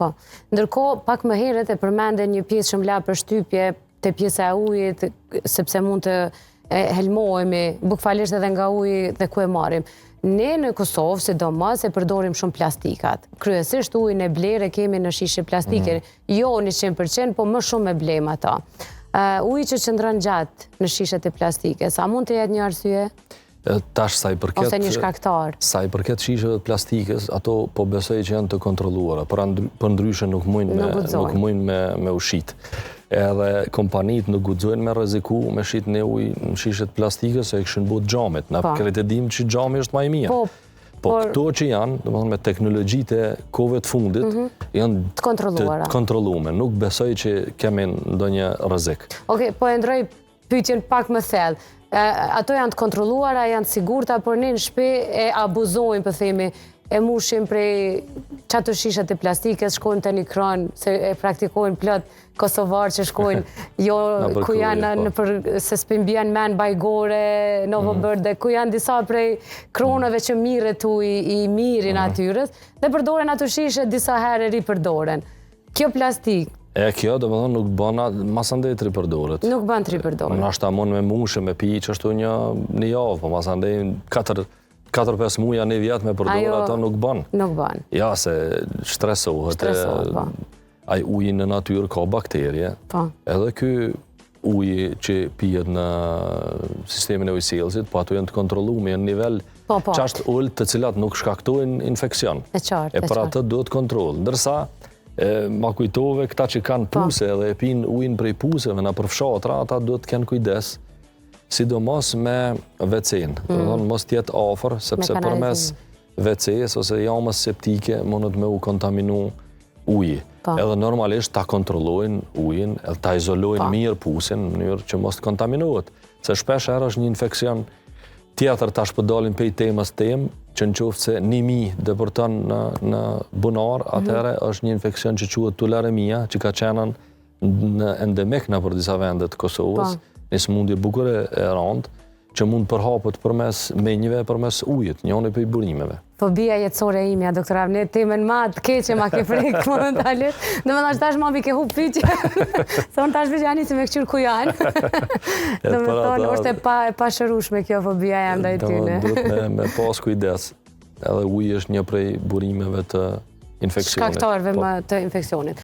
Po. Ndërkohë, pak më herët e përmende një pjesë shumë la për shtypje të pjesa e ujit, sepse mund të helmohemi, bukfalisht edhe nga uji dhe ku e marrim. Ne në Kosovë, sidomos, e përdorim shumë plastikat. Kryesisht ujin e blerë kemi në shishe plastike, jo 100%, po më shumë e blem ato. Uji që qëndron gjatë në shishet e plastike, sa mund të jetë një arsye? Tash sa i përket... Ose një shkaktar? Sa i përket shisheve plastikës, ato po besoj që janë të kontrolluara, për ndryshe nuk mujnë me ushit. Edhe kompanit nuk guxojnë me rreziku me shit në ujë në shishet plastikës, se e këshin bot xhamit. Na kretë dim që xhami është më i mirë. Po këto që janë, domethënë me teknologjitë e kohëve të fundit, janë të kontrolluara. Nuk besoj që kemi ndonjë rrezik. Okej, po e ndroj pyetjen pak më thellë. Ato janë të kontrolluara, janë të sigurta, por ne në shtëpi e abuzojmë, po themi, e mushim prej çato shishat e plastikës, shkojmë te një kran, se e praktikojnë plot kosovarë që shkojnë jo ku janë se s'pim bjen men Bajgore, Novo Bërde, ku janë disa prej kronave që mirret uji i mirë i natyrës, dhe përdoren ato shishe disa herë ripërdoren. Kjo plastik Kjo do më thonë nuk bëna masandej të ripërdoret. Nuk bën të ripërdoret. Në ashta mund me mushë, me pi, që ashtu një javë, po masandej 4-5 muja një vjetë me përdore, ato nuk bën. Nuk bën. Ja, se stresohet. Po. Aj uji në natyrë ka bakterje. Po. Edhe ky uji që pijet në sistemin e ujësjelësit, po ato janë të kontrolluar në nivel qashtë ullë të cilat nuk shkaktojnë infekcion. E qartë. E për atë duhet kontrol. Ndërsa, ma kujtove këta që kanë puse dhe e pinë ujnë prej puseve në përfshatra, ata duhet të kenë kujdes, sidomos me WC-n. Mos tjetë afer, sepse përmes WC-s ose jamës septike mundet me u kontaminu uji. Edhe normalisht ta kontrollojnë ujin, edhe ta izolojnë mirë pusin në mënyrë që mos të kontaminohet. Se shpesh herë është një infekcion tjetër, tash po dalim pej temës temë, që në qoftë se 1000 depërton në bunar, atëherë është një infekcion që quhet tularemia, që ka qenën në endemik në për disa vendet të Kosovës, një smundje bukur e rëndë, që mund përhapët përmes menjëve, përmes ujit, njëri prej burimeve. Fobia jetësore e imja, doktor Avni, temën ma të keqe ma ke frikë momentalisht. Dhe më tash ma mi ke hu pyqe. Thonë tash vëqë janë isi me këqyrë ku janë. Dhe më thonë, është e pashërushme kjo fobia jam dhe i tyne. Duhet me pas kujdes. Edhe uji është një prej burimeve të infekcionit. Shkaktarve të infekcionit.